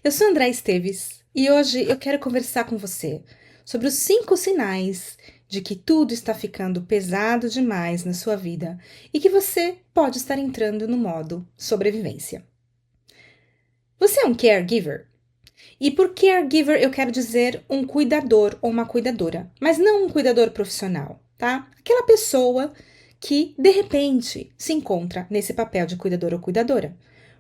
Eu sou André Esteves e hoje eu quero conversar com você sobre os 5 sinais de que tudo está ficando pesado demais na sua vida e que você pode estar entrando no modo sobrevivência. Você é um caregiver? E por caregiver eu quero dizer um cuidador ou uma cuidadora, mas não um cuidador profissional, tá? Aquela pessoa que de repente se encontra nesse papel de cuidador ou cuidadora.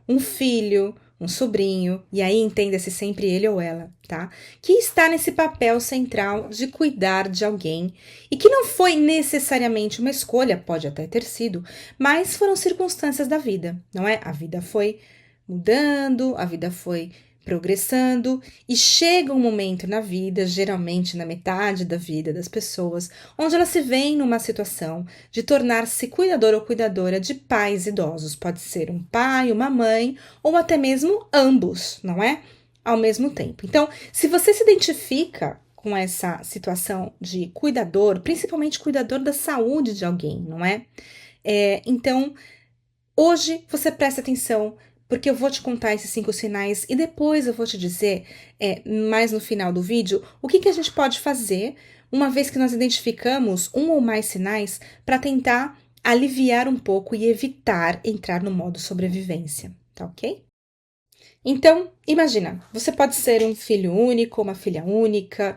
Um filho, um sobrinho, e aí entenda-se sempre ele ou ela, tá? Que está nesse papel central de cuidar de alguém e que não foi necessariamente uma escolha, pode até ter sido, mas foram circunstâncias da vida, não é? A vida foi mudando, a vida foi progressando e chega um momento na vida, geralmente na metade da vida das pessoas, onde elas se veem numa situação de tornar-se cuidador ou cuidadora de pais idosos. Pode ser um pai, uma mãe ou até mesmo ambos, não é? Ao mesmo tempo. Então, se você se identifica com essa situação de cuidador, principalmente cuidador da saúde de alguém, não é? Então, hoje você presta atenção, porque eu vou te contar esses 5 sinais e depois eu vou te dizer, mais no final do vídeo, o que a gente pode fazer uma vez que nós identificamos um ou mais sinais para tentar aliviar um pouco e evitar entrar no modo sobrevivência, tá ok? Então, imagina, você pode ser um filho único, uma filha única,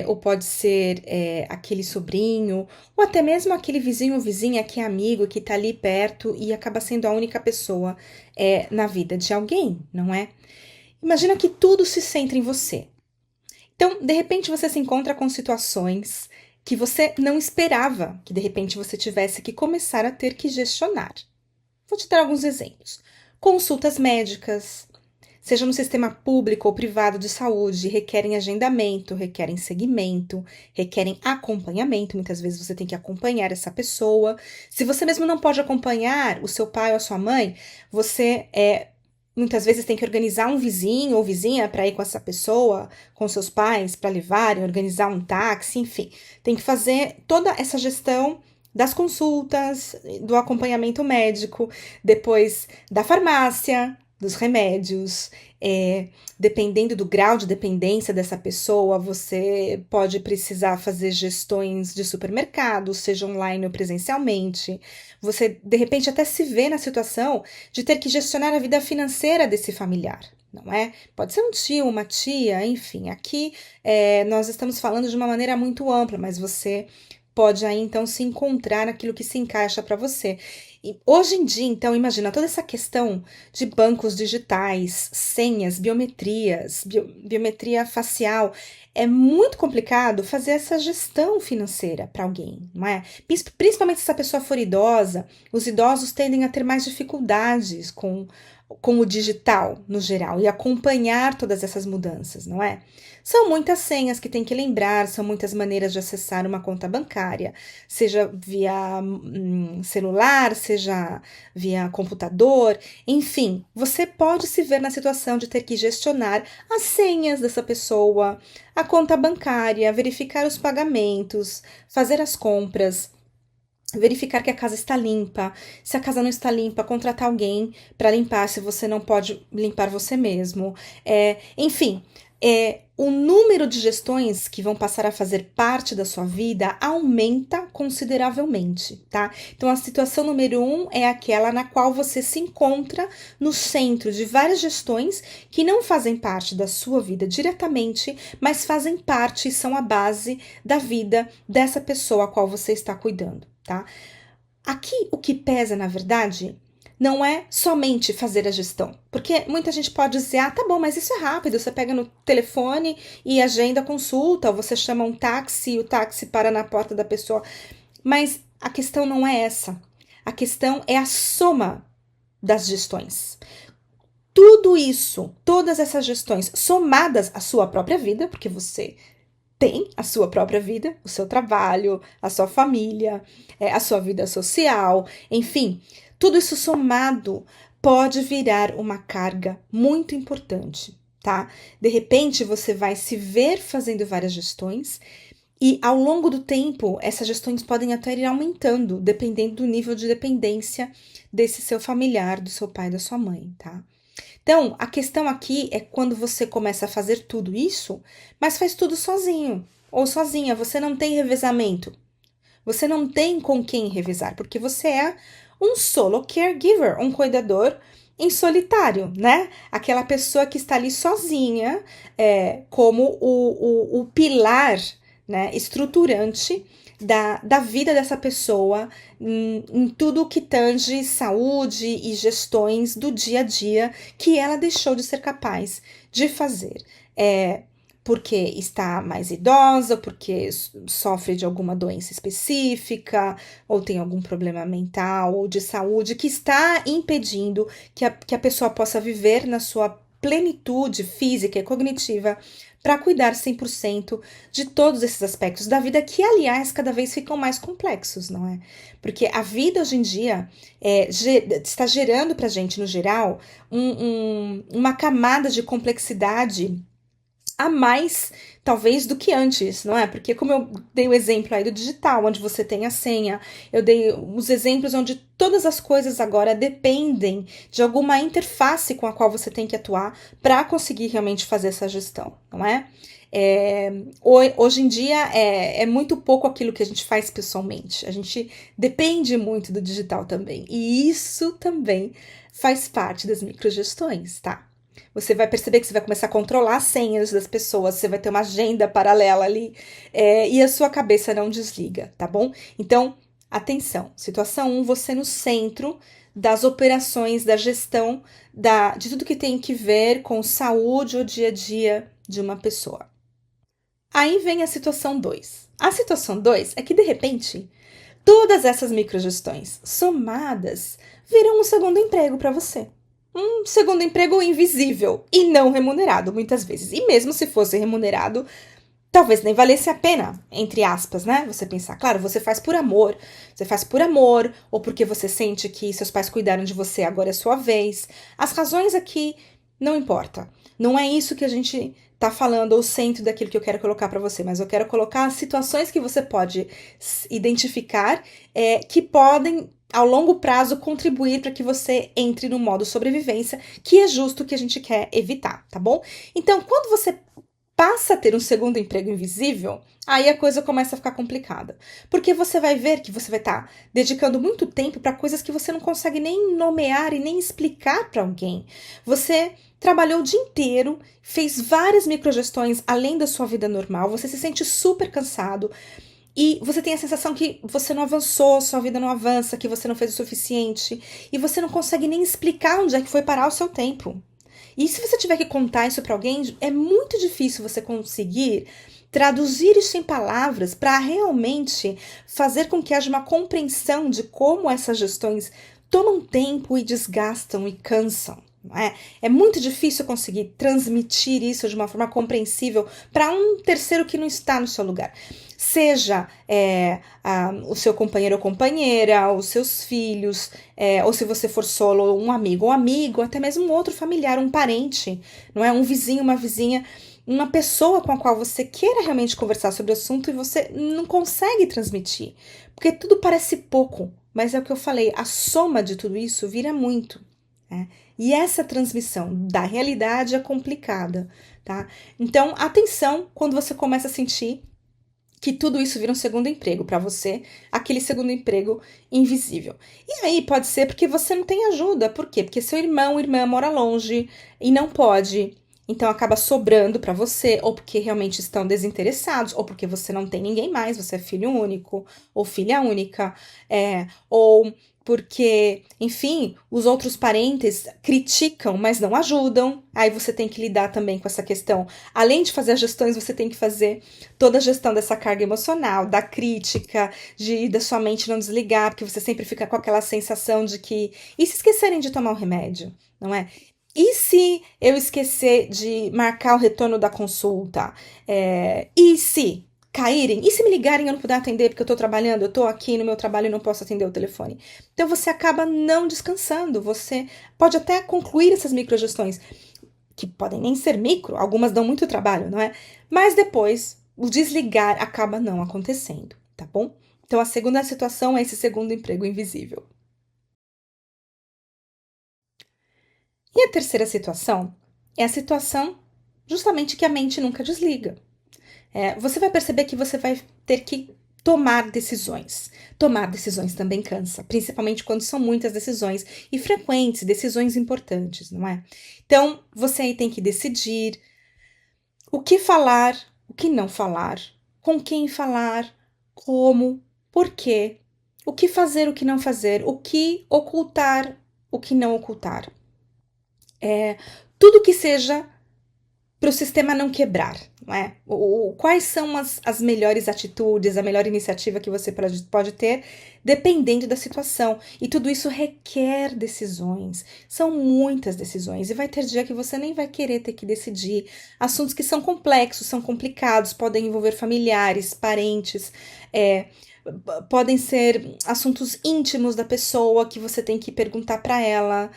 ou pode ser aquele sobrinho, ou até mesmo aquele vizinho ou vizinha que é amigo, que tá ali perto e acaba sendo a única pessoa na vida de alguém, não é? Imagina que tudo se centra em você. Então, de repente, você se encontra com situações que você não esperava que de repente você tivesse que começar a ter que gestionar. Vou te dar alguns exemplos. Consultas médicas, seja no sistema público ou privado de saúde, requerem agendamento, requerem seguimento, requerem acompanhamento. Muitas vezes você tem que acompanhar essa pessoa. Se você mesmo não pode acompanhar o seu pai ou a sua mãe, você muitas vezes tem que organizar um vizinho ou vizinha para ir com essa pessoa, com seus pais, para levarem, organizar um táxi, enfim. Tem que fazer toda essa gestão das consultas, do acompanhamento médico, depois da farmácia, dos remédios, dependendo do grau de dependência dessa pessoa, você pode precisar fazer gestões de supermercado, seja online ou presencialmente. Você, de repente, até se vê na situação de ter que gestionar a vida financeira desse familiar, não é? Pode ser um tio, uma tia, enfim. Aqui nós estamos falando de uma maneira muito ampla, mas você pode aí então se encontrar naquilo que se encaixa para você. E hoje em dia, então, imagina toda essa questão de bancos digitais, senhas, biometrias, biometria facial. É muito complicado fazer essa gestão financeira para alguém, não é? Principalmente se essa pessoa for idosa, os idosos tendem a ter mais dificuldades com o digital no geral e acompanhar todas essas mudanças, não é? São muitas senhas que tem que lembrar, são muitas maneiras de acessar uma conta bancária, seja via celular, seja via computador, enfim, você pode se ver na situação de ter que gestionar as senhas dessa pessoa, a conta bancária, verificar os pagamentos, fazer as compras, verificar que a casa está limpa. Se a casa não está limpa, contratar alguém para limpar se você não pode limpar você mesmo. Enfim, o número de gestões que vão passar a fazer parte da sua vida aumenta consideravelmente, tá? Então, a situação número 1 é aquela na qual você se encontra no centro de várias gestões que não fazem parte da sua vida diretamente, mas fazem parte e são a base da vida dessa pessoa a qual você está cuidando, tá? Aqui, o que pesa, na verdade, não é somente fazer a gestão, porque muita gente pode dizer, tá bom, mas isso é rápido, você pega no telefone e agenda a consulta, ou você chama um táxi e o táxi para na porta da pessoa, mas a questão não é essa, a questão é a soma das gestões. Tudo isso, todas essas gestões somadas à sua própria vida, porque você tem a sua própria vida, o seu trabalho, a sua família, a sua vida social, enfim, tudo isso somado pode virar uma carga muito importante, tá? De repente você vai se ver fazendo várias gestões e ao longo do tempo essas gestões podem até ir aumentando, dependendo do nível de dependência desse seu familiar, do seu pai, da sua mãe, tá? Então, a questão aqui é quando você começa a fazer tudo isso, mas faz tudo sozinho ou sozinha, você não tem revezamento. Você não tem com quem revezar, porque você é um solo caregiver, um cuidador em solitário, né? Aquela pessoa que está ali sozinha, como o pilar, né, estruturante da vida dessa pessoa em tudo que tange saúde e gestões do dia a dia que ela deixou de ser capaz de fazer. Porque está mais idosa, porque sofre de alguma doença específica, ou tem algum problema mental ou de saúde que está impedindo que a pessoa possa viver na sua plenitude física e cognitiva para cuidar 100% de todos esses aspectos da vida, que, aliás, cada vez ficam mais complexos, não é? Porque a vida hoje em dia está gerando para a gente, no geral, uma camada de complexidade a mais, talvez, do que antes, não é? Porque como eu dei o exemplo aí do digital, onde você tem a senha, eu dei os exemplos onde todas as coisas agora dependem de alguma interface com a qual você tem que atuar para conseguir realmente fazer essa gestão, não é? Hoje em dia é muito pouco aquilo que a gente faz pessoalmente. A gente depende muito do digital também. E isso também faz parte das microgestões, tá? Você vai perceber que você vai começar a controlar as senhas das pessoas, você vai ter uma agenda paralela ali, e a sua cabeça não desliga, tá bom? Então, atenção, situação 1, você no centro das operações, da gestão, de tudo que tem que ver com saúde ou dia a dia de uma pessoa. Aí vem a situação 2. A situação 2 é que, de repente, todas essas microgestões somadas viram um segundo emprego para você. Um segundo emprego invisível e não remunerado, muitas vezes. E mesmo se fosse remunerado, talvez nem valesse a pena, entre aspas, né? Você pensar, claro, você faz por amor, ou porque você sente que seus pais cuidaram de você, agora é sua vez. As razões aqui não importa. Não é isso que a gente tá falando, ou o centro daquilo que eu quero colocar para você, mas eu quero colocar as situações que você pode identificar que podem ao longo prazo contribuir para que você entre no modo sobrevivência, que é justo que a gente quer evitar, tá bom? Então, quando você passa a ter um segundo emprego invisível, aí a coisa começa a ficar complicada. Porque você vai ver que você vai estar dedicando muito tempo para coisas que você não consegue nem nomear e nem explicar para alguém. Você trabalhou o dia inteiro, fez várias microgestões além da sua vida normal, você se sente super cansado, e você tem a sensação que você não avançou, sua vida não avança, que você não fez o suficiente. E você não consegue nem explicar onde é que foi parar o seu tempo. E se você tiver que contar isso para alguém, é muito difícil você conseguir traduzir isso em palavras para realmente fazer com que haja uma compreensão de como essas gestões tomam tempo e desgastam e cansam. É muito difícil conseguir transmitir isso de uma forma compreensível para um terceiro que não está no seu lugar. Seja o seu companheiro ou companheira, os seus filhos, ou se você for solo, um amigo ou amigo, até mesmo um outro familiar, um parente, não é? Um vizinho, uma vizinha, uma pessoa com a qual você queira realmente conversar sobre o assunto e você não consegue transmitir. Porque tudo parece pouco, mas é o que eu falei, a soma de tudo isso vira muito. E essa transmissão da realidade é complicada, tá? Então, atenção quando você começa a sentir que tudo isso vira um segundo emprego para você, aquele segundo emprego invisível. E aí pode ser porque você não tem ajuda. Por quê? Porque seu irmão ou irmã mora longe e não pode. Então acaba sobrando para você, ou porque realmente estão desinteressados, ou porque você não tem ninguém mais, você é filho único ou filha única, ou porque, enfim, os outros parentes criticam, mas não ajudam. Aí você tem que lidar também com essa questão. Além de fazer as gestões, você tem que fazer toda a gestão dessa carga emocional, da crítica, da sua mente não desligar, porque você sempre fica com aquela sensação de que. E se esquecerem de tomar o remédio, não é? E se eu esquecer de marcar o retorno da consulta? E se caírem? E se me ligarem e eu não puder atender porque eu tô trabalhando, eu tô aqui no meu trabalho e não posso atender o telefone? Então você acaba não descansando, você pode até concluir essas microgestões, que podem nem ser micro, algumas dão muito trabalho, não é? Mas depois o desligar acaba não acontecendo, tá bom? Então a segunda situação é esse segundo emprego invisível. E a terceira situação é a situação justamente que a mente nunca desliga. Você vai perceber que você vai ter que tomar decisões. Tomar decisões também cansa, principalmente quando são muitas decisões e frequentes, decisões importantes, não é? Então, você aí tem que decidir o que falar, o que não falar, com quem falar, como, por quê, o que fazer, o que não fazer, o que ocultar, o que não ocultar. Tudo que seja para o sistema não quebrar, não é? Quais são as melhores atitudes, a melhor iniciativa que você pode ter, dependendo da situação. E tudo isso requer decisões. São muitas decisões. E vai ter dia que você nem vai querer ter que decidir. Assuntos que são complexos, são complicados, podem envolver familiares, parentes, podem ser assuntos íntimos da pessoa que você tem que perguntar para ela.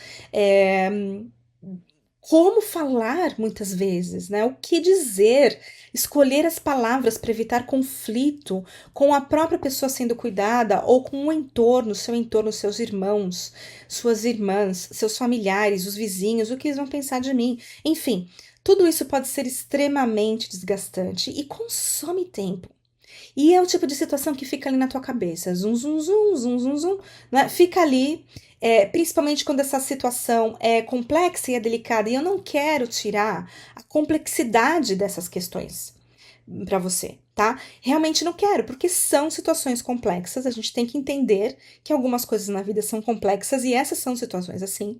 Como falar muitas vezes, né? O que dizer, escolher as palavras para evitar conflito com a própria pessoa sendo cuidada ou com o entorno, seu entorno, seus irmãos, suas irmãs, seus familiares, os vizinhos, o que eles vão pensar de mim. Enfim, tudo isso pode ser extremamente desgastante e consome tempo. E é o tipo de situação que fica ali na tua cabeça, zum, zum, zum, zum, zum, zum, né? Fica ali, principalmente quando essa situação é complexa e é delicada, e eu não quero tirar a complexidade dessas questões para você, tá? Realmente não quero, porque são situações complexas, a gente tem que entender que algumas coisas na vida são complexas e essas são situações assim.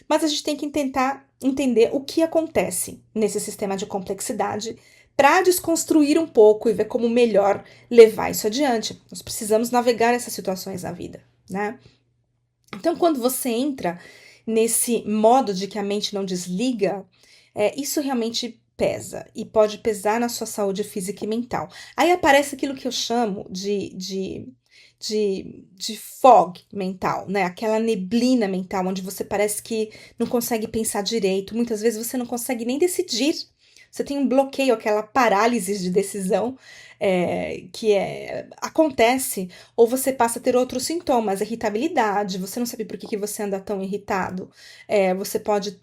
Mas a gente tem que tentar entender o que acontece nesse sistema de complexidade para desconstruir um pouco e ver como melhor levar isso adiante. Nós precisamos navegar essas situações na vida, né? Então, quando você entra nesse modo de que a mente não desliga, isso realmente pesa e pode pesar na sua saúde física e mental. Aí aparece aquilo que eu chamo de fog mental, né? Aquela neblina mental, onde você parece que não consegue pensar direito. Muitas vezes você não consegue nem decidir. Você tem um bloqueio, aquela parálise de decisão acontece, ou você passa a ter outros sintomas, irritabilidade, você não sabe por que você anda tão irritado. Você pode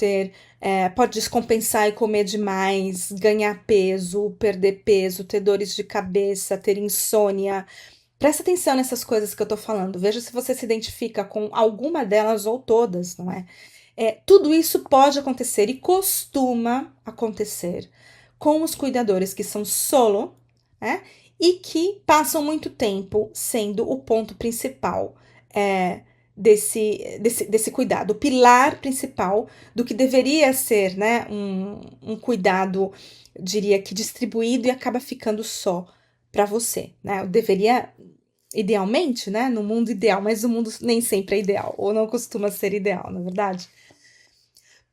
pode descompensar e comer demais, ganhar peso, perder peso, ter dores de cabeça, ter insônia. Presta atenção nessas coisas que eu tô falando. Veja se você se identifica com alguma delas ou todas, não é? Tudo isso pode acontecer e costuma acontecer com os cuidadores que são solo, né? E que passam muito tempo sendo o ponto principal desse cuidado, o pilar principal do que deveria ser, né, um cuidado, diria que distribuído e acaba ficando só para você, né? Eu deveria idealmente, né, no mundo ideal, mas o mundo nem sempre é ideal, ou não costuma ser ideal, na verdade.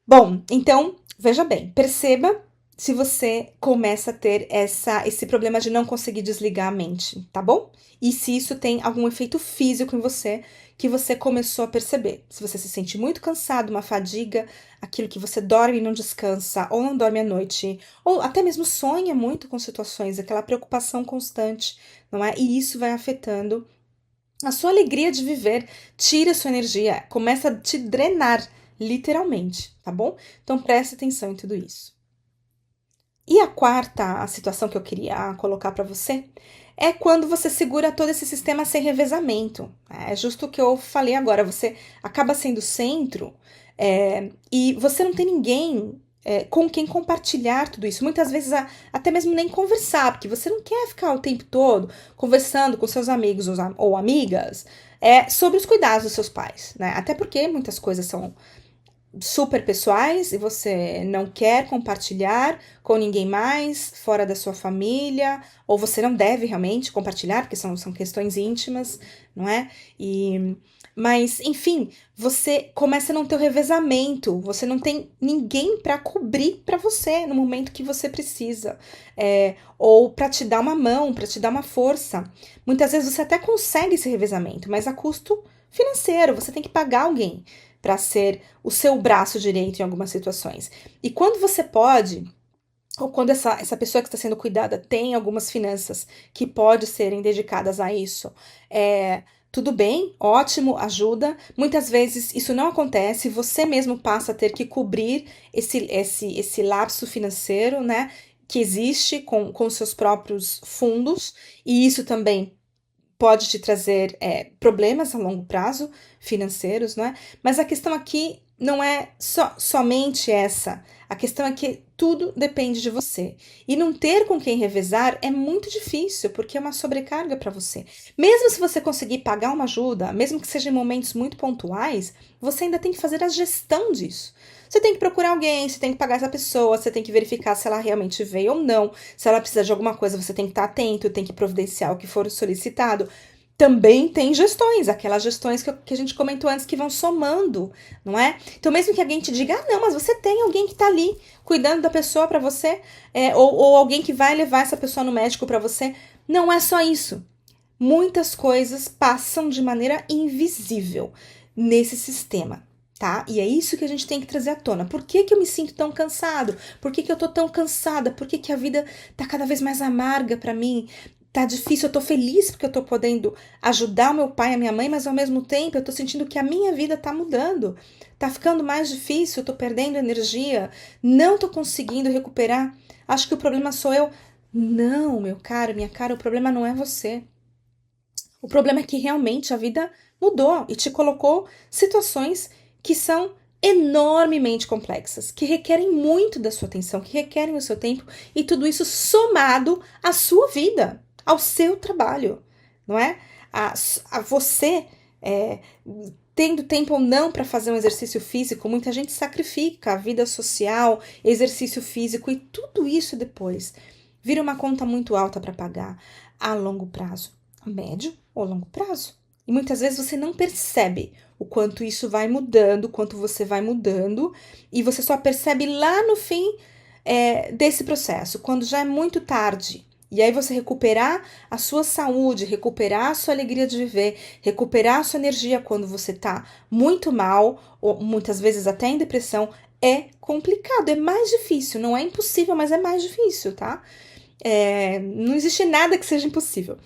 Bom, então, veja bem, perceba se você começa a ter esse problema de não conseguir desligar a mente, tá bom? E se isso tem algum efeito físico em você que você começou a perceber. Se você se sente muito cansado, uma fadiga, aquilo que você dorme e não descansa, ou não dorme à noite, ou até mesmo sonha muito com situações, aquela preocupação constante, não é? E isso vai afetando a sua alegria de viver, tira a sua energia, começa a te drenar, literalmente, tá bom? Então preste atenção em tudo isso. E a quarta situação que eu queria colocar para você é quando você segura todo esse sistema sem revezamento. É justo o que eu falei agora, você acaba sendo centro e você não tem ninguém com quem compartilhar tudo isso. Muitas vezes até mesmo nem conversar, porque você não quer ficar o tempo todo conversando com seus amigos ou amigas sobre os cuidados dos seus pais, né? Até porque muitas coisas são super pessoais e você não quer compartilhar com ninguém mais fora da sua família, ou você não deve realmente compartilhar, porque são questões íntimas, não é? Mas, enfim, você começa a não ter o revezamento, você não tem ninguém para cobrir para você no momento que você precisa, ou para te dar uma mão, para te dar uma força. Muitas vezes você até consegue esse revezamento, mas a custo financeiro, você tem que pagar alguém para ser o seu braço direito em algumas situações. E quando você pode, ou quando essa pessoa que está sendo cuidada tem algumas finanças que podem serem dedicadas a isso, Tudo bem, ótimo, ajuda. Muitas vezes isso não acontece, você mesmo passa a ter que cobrir esse lapso financeiro, né? Que existe com seus próprios fundos, e isso também pode te trazer problemas a longo prazo financeiros, não é? Mas a questão aqui não é somente essa. A questão é que tudo depende de você. E não ter com quem revezar é muito difícil, porque é uma sobrecarga para você. Mesmo se você conseguir pagar uma ajuda, mesmo que seja em momentos muito pontuais, você ainda tem que fazer a gestão disso. Você tem que procurar alguém, você tem que pagar essa pessoa, você tem que verificar se ela realmente veio ou não. Se ela precisa de alguma coisa, você tem que estar atento, tem que providenciar o que for solicitado. Também tem gestões, aquelas gestões que a gente comentou antes que vão somando, não é? Então, mesmo que alguém te diga, ah, não, mas você tem alguém que tá ali cuidando da pessoa para você, ou alguém que vai levar essa pessoa no médico para você, não é só isso. Muitas coisas passam de maneira invisível nesse sistema, tá? E é isso que a gente tem que trazer à tona. Por que que eu me sinto tão cansado? Por que que eu tô tão cansada? Por que que a vida tá cada vez mais amarga para mim? Tá difícil, eu tô feliz porque eu tô podendo ajudar o meu pai e a minha mãe, mas ao mesmo tempo eu tô sentindo que a minha vida tá mudando. Tá ficando mais difícil, eu tô perdendo energia, não tô conseguindo recuperar. Acho que o problema sou eu. Não, meu caro, minha cara, o problema não é você. O problema é que realmente a vida mudou e te colocou situações que são enormemente complexas, que requerem muito da sua atenção, que requerem o seu tempo e tudo isso somado à sua vida, ao seu trabalho, não é? A você tendo tempo ou não para fazer um exercício físico, muita gente sacrifica a vida social, exercício físico e tudo isso depois vira uma conta muito alta para pagar a longo prazo, a médio ou longo prazo. E muitas vezes você não percebe o quanto isso vai mudando, o quanto você vai mudando, e você só percebe lá no fim desse processo, quando já é muito tarde. E aí você recuperar a sua saúde, recuperar a sua alegria de viver, recuperar a sua energia quando você tá muito mal, ou muitas vezes até em depressão, é complicado, é mais difícil. Não é impossível, mas é mais difícil, tá? Não existe nada que seja impossível.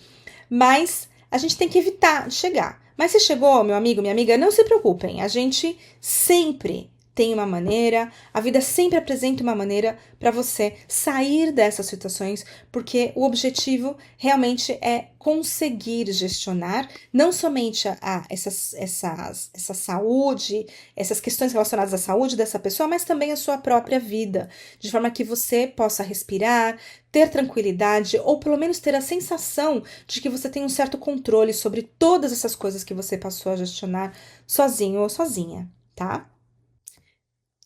Mas a gente tem que evitar chegar. Mas se chegou, meu amigo, minha amiga, não se preocupem. A gente sempre tem uma maneira, a vida sempre apresenta uma maneira para você sair dessas situações, porque o objetivo realmente é conseguir gestionar não somente essa saúde, essas questões relacionadas à saúde dessa pessoa, mas também a sua própria vida, de forma que você possa respirar, ter tranquilidade ou pelo menos ter a sensação de que você tem um certo controle sobre todas essas coisas que você passou a gestionar sozinho ou sozinha, tá?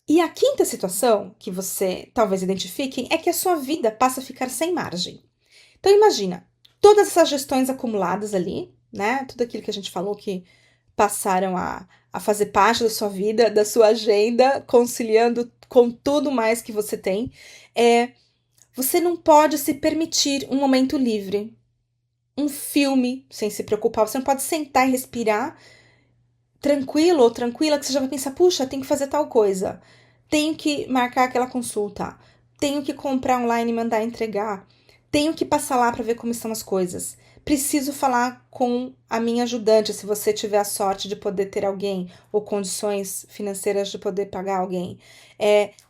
E a quinta situação que você talvez identifique é que a sua vida passa a ficar sem margem. Então imagina, todas essas gestões acumuladas ali, né? Tudo aquilo que a gente falou que passaram a fazer parte da sua vida, da sua agenda, conciliando com tudo mais que você tem, você não pode se permitir um momento livre, um filme sem se preocupar. Você não pode sentar e respirar tranquilo ou tranquila que você já vai pensar, puxa, tem que fazer tal coisa. Tenho que marcar aquela consulta. Tenho que comprar online e mandar entregar. Tenho que passar lá para ver como estão as coisas. Preciso falar com a minha ajudante, se você tiver a sorte de poder ter alguém ou condições financeiras de poder pagar alguém.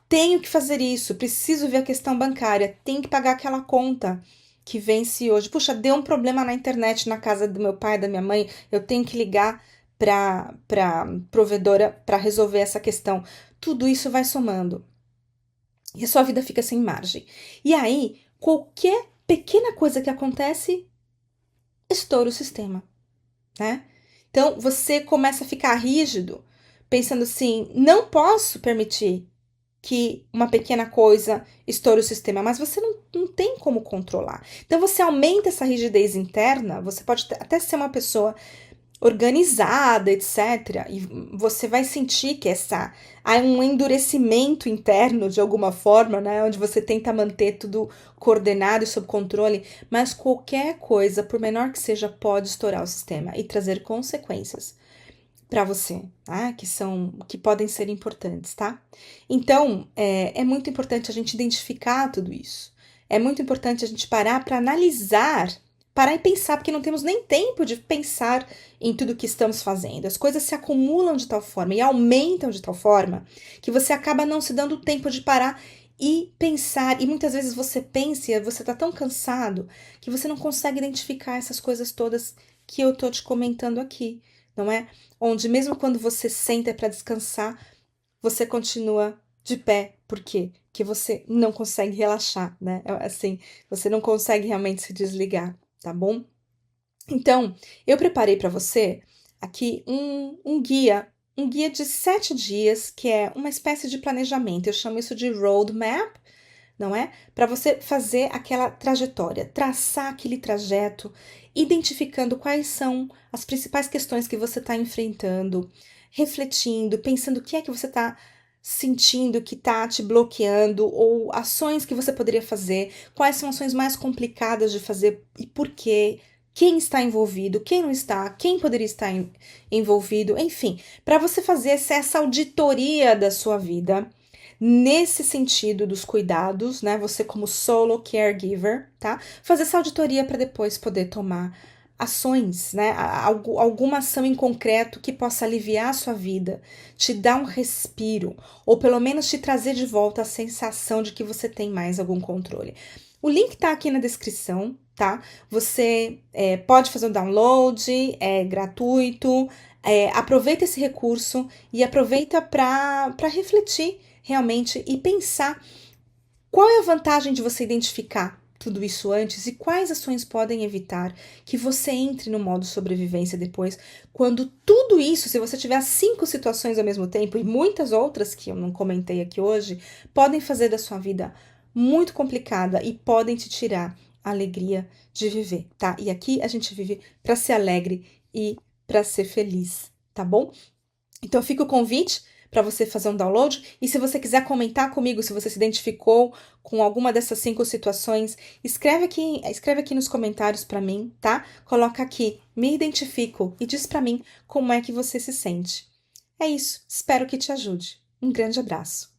Tenho que fazer isso, preciso ver a questão bancária, tenho que pagar aquela conta que vence hoje. Puxa, deu um problema na internet na casa do meu pai, da minha mãe, eu tenho que ligar para provedora para resolver essa questão. Tudo isso vai somando e a sua vida fica sem margem. E aí, qualquer pequena coisa que acontece, estoura o sistema, né? Então, você começa a ficar rígido, pensando assim, não posso permitir que uma pequena coisa estoure o sistema, mas você não tem como controlar. Então, você aumenta essa rigidez interna, você pode até ser uma pessoa organizada, etc. E você vai sentir que há um endurecimento interno de alguma forma, né, onde você tenta manter tudo coordenado e sob controle, mas qualquer coisa, por menor que seja, pode estourar o sistema e trazer consequências para você, tá? Que podem ser importantes, tá? Então, é muito importante a gente identificar tudo isso. É muito importante a gente parar para analisar parar e pensar, porque não temos nem tempo de pensar em tudo que estamos fazendo. As coisas se acumulam de tal forma e aumentam de tal forma que você acaba não se dando tempo de parar e pensar. E muitas vezes você pensa e você está tão cansado que você não consegue identificar essas coisas todas que eu tô te comentando aqui, não é? Onde mesmo quando você senta para descansar, você continua de pé. Por quê? Porque você não consegue relaxar, né? Assim, você não consegue realmente se desligar, tá bom? Então, eu preparei para você aqui um guia de 7 dias, que é uma espécie de planejamento. Eu chamo isso de roadmap, não é? Para você fazer aquela trajetória, traçar aquele trajeto, identificando quais são as principais questões que você está enfrentando, refletindo, pensando o que é que você está sentindo que está te bloqueando, ou ações que você poderia fazer, quais são ações mais complicadas de fazer e por quê. Quem está envolvido, quem não está, quem poderia estar envolvido, enfim, para você fazer essa auditoria da sua vida nesse sentido dos cuidados, né? Você como solo caregiver, tá? Fazer essa auditoria para depois poder tomar ações, né? Alguma ação em concreto que possa aliviar a sua vida, te dar um respiro, ou pelo menos te trazer de volta a sensação de que você tem mais algum controle. O link tá aqui na descrição, tá? Você pode fazer o download, é gratuito. Aproveita esse recurso e aproveita para refletir realmente e pensar qual é a vantagem de você identificar tudo isso antes e quais ações podem evitar que você entre no modo sobrevivência depois, quando tudo isso, se você tiver 5 situações ao mesmo tempo e muitas outras que eu não comentei aqui hoje, podem fazer da sua vida muito complicada e podem te tirar a alegria de viver, tá? E aqui a gente vive para ser alegre e para ser feliz, tá bom? Então fica o convite para você fazer um download, e se você quiser comentar comigo, se você se identificou com alguma dessas 5 situações, escreve aqui nos comentários para mim, tá? Coloca aqui, me identifico, e diz para mim como é que você se sente. É isso, espero que te ajude. Um grande abraço.